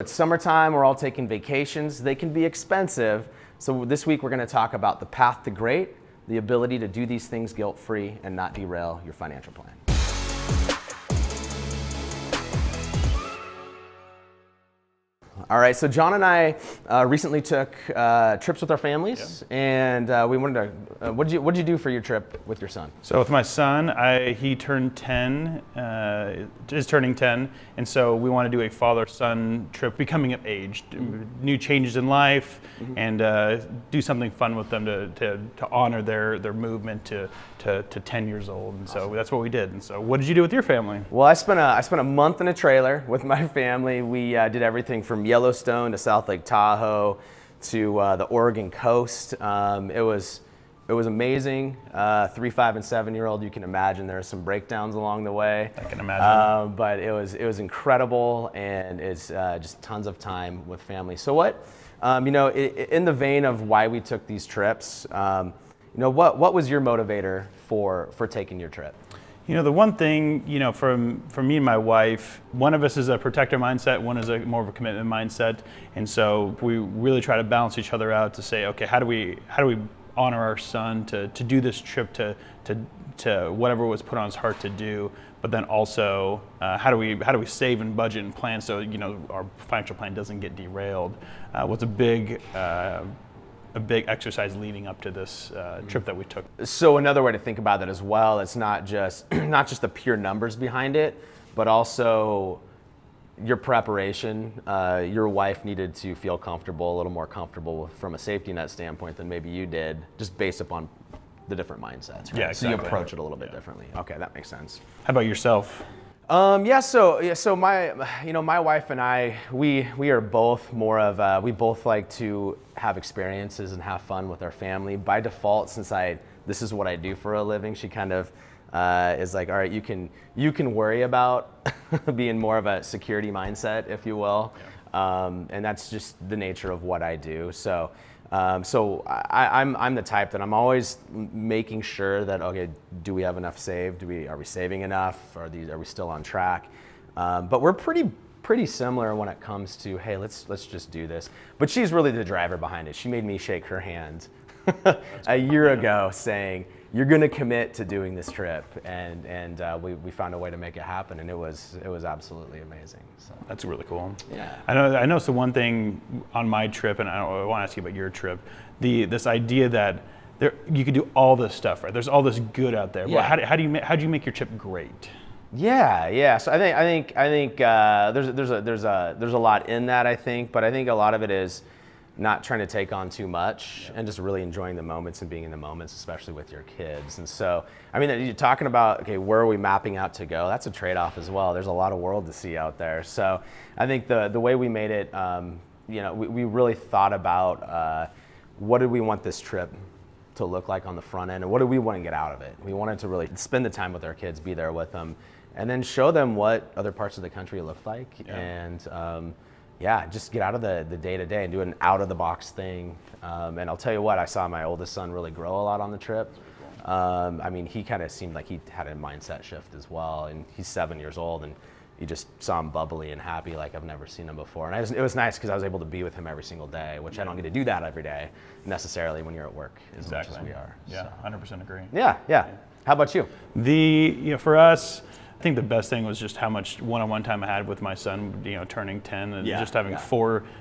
It's summertime, we're all taking vacations. They can be expensive. So this week we're going to talk about the path to great, the ability to do these things guilt-free and not derail your financial plan. All right, so John and I recently took trips with our families, and we wanted to. What'd you do for your trip with your son? So with my son, he turned 10, is turning 10, and so we want to do a father-son trip, becoming of age, new changes in life, and do something fun with them to honor their movement to 10 years old. And so that's what we did. And so what did you do with your family? Well, I spent a month in a trailer with my family. We did everything from Yellowstone to South Lake Tahoe to the Oregon coast. It was amazing. 3, 5, and 7-year-old, you can imagine there are some breakdowns along the way. I can imagine. But it was incredible, and it's just tons of time with family. So what, in the vein of why we took these trips, what was your motivator for taking your trip? The one thing, from me and my wife, one of us is a protector mindset, one is more of a commitment mindset. And so we really try to balance each other out to say, okay, how do we honor our son to do this trip to whatever was put on his heart to do, but then also how do we save and budget and plan so our financial plan doesn't get derailed? Was a big exercise leading up to this trip that we took. So another way to think about that as well, it's not just the pure numbers behind it, but also your preparation. Your wife needed to feel comfortable, a little more comfortable from a safety net standpoint than maybe you did, just based upon the different mindsets. Right? Yeah, exactly. So you approach it a little bit differently. Okay, that makes sense. How about yourself? So my wife and I, we are both more of we both like to have experiences and have fun with our family. By default, since this is what I do for a living, she kind of is like, all right, you can worry about being more of a security mindset, if you will, and that's just the nature of what I do. So I'm the type that I'm always making sure that, okay, do we have enough saved? Are we saving enough? Are we still on track? But we're pretty similar when it comes to, hey, let's just do this. But she's really the driver behind it. She made me shake her hand a year ago, saying, you're going to commit to doing this trip, and we found a way to make it happen, and it was absolutely amazing. So that's really cool. Yeah, I know. So one thing on my trip, and I want to ask you about your trip, this idea that you could do all this stuff, right? There's all this good out there. Yeah. Well, how do you make your trip great? Yeah. So I think there's a lot in that, I think, but I think a lot of it is not trying to take on too much and just really enjoying the moments and being in the moments, especially with your kids. And so, I mean, you're talking about, okay, where are we mapping out to go? That's a trade-off as well. There's a lot of world to see out there. So I think the way we made it, we really thought about what did we want this trip to look like on the front end, and what do we want to get out of it? We wanted to really spend the time with our kids, be there with them, and then show them what other parts of the country look like. And just get out of the day-to-day and do an out-of-the-box thing. And I'll tell you what, I saw my oldest son really grow a lot on the trip. He kind of seemed like he had a mindset shift as well, and he's 7 years old, and you just saw him bubbly and happy like I've never seen him before. And it was nice because I was able to be with him every single day, which I don't get to do that every day necessarily when you're at work as much as we are. Yeah, 100% agree. Yeah. How about you? For us, I think the best thing was just how much one-on-one time I had with my son, turning 10, and just having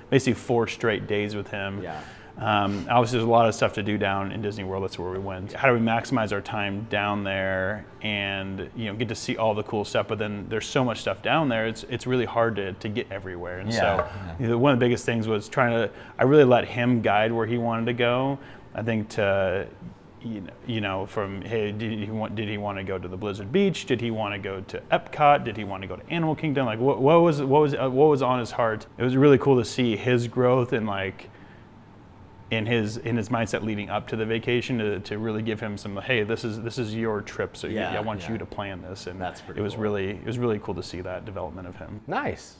basically 4 straight days with him. Yeah. Obviously, there's a lot of stuff to do down in Disney World. That's where we went. How do we maximize our time down there and get to see all the cool stuff? But then there's so much stuff down there. It's really hard to get everywhere. And so one of the biggest things was I really let him guide where he wanted to go. I think from, hey, did he want to go to the Blizzard Beach? Did he want to go to Epcot? Did he want to go to Animal Kingdom? Like what was on his heart? It was really cool to see his growth and in his mindset leading up to the vacation to really give him some, hey, this is your trip, so I want you to plan this. And that's pretty it was cool. really cool to see that development of him. Nice.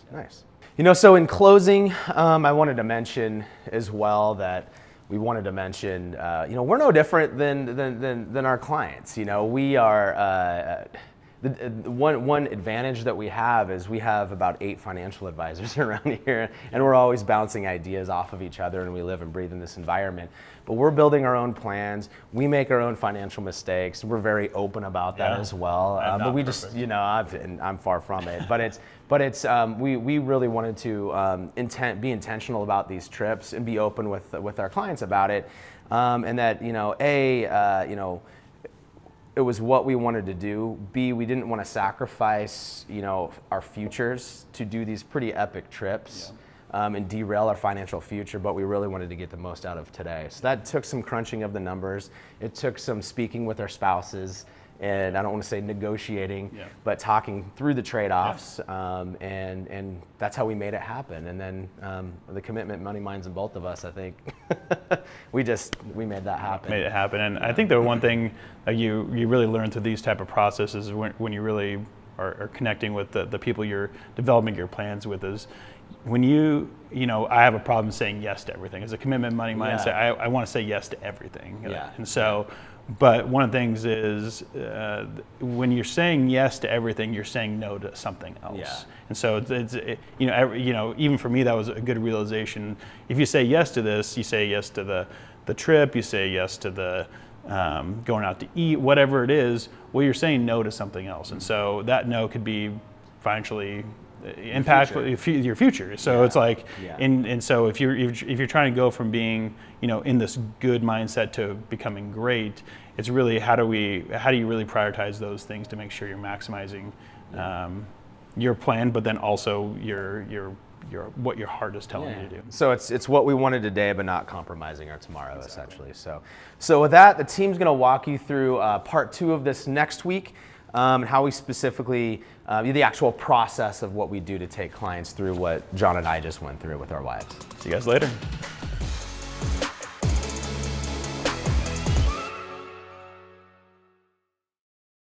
So in closing, I wanted to mention as well that we're no different than our clients. We are one advantage that we have is we have about 8 financial advisors around here, and we're always bouncing ideas off of each other, and we live and breathe in this environment. But we're building our own plans. We make our own financial mistakes. We're very open about that as well. But we just, I'm far from it. We really wanted to be intentional about these trips and be open with our clients about it, and that it was what we wanted to do. B, we didn't want to sacrifice, our futures to do these pretty epic trips and derail our financial future, but we really wanted to get the most out of today. So that took some crunching of the numbers. It took some speaking with our spouses, and I don't want to say negotiating, but talking through the trade-offs, and that's how we made it happen. And then the commitment, money, minds, and both of us, I think, we made that happen. Made it happen. And I think the one thing that you really learn through these type of processes is when you really are connecting with the people you're developing your plans with is when I have a problem saying yes to everything. As a commitment, money, mindset, I want to say yes to everything. And so, but one of the things is when you're saying yes to everything, you're saying no to something else. And so even for me, that was a good realization. If you say yes to this, you say yes to the trip, you say yes to the going out to eat, whatever it is, well, you're saying no to something else. And so that no could be financially impactful your future. So it's like, and so if you're trying to go from being, in this good mindset to becoming great, it's really how do you really prioritize those things to make sure you're maximizing your plan, but then also your what your heart is telling you to do. So it's what we wanted today, but not compromising our tomorrow, essentially. So with that, the team's going to walk you through part 2 of this next week. How we specifically, the actual process of what we do to take clients through what Jon and I just went through with our wives. See you guys later.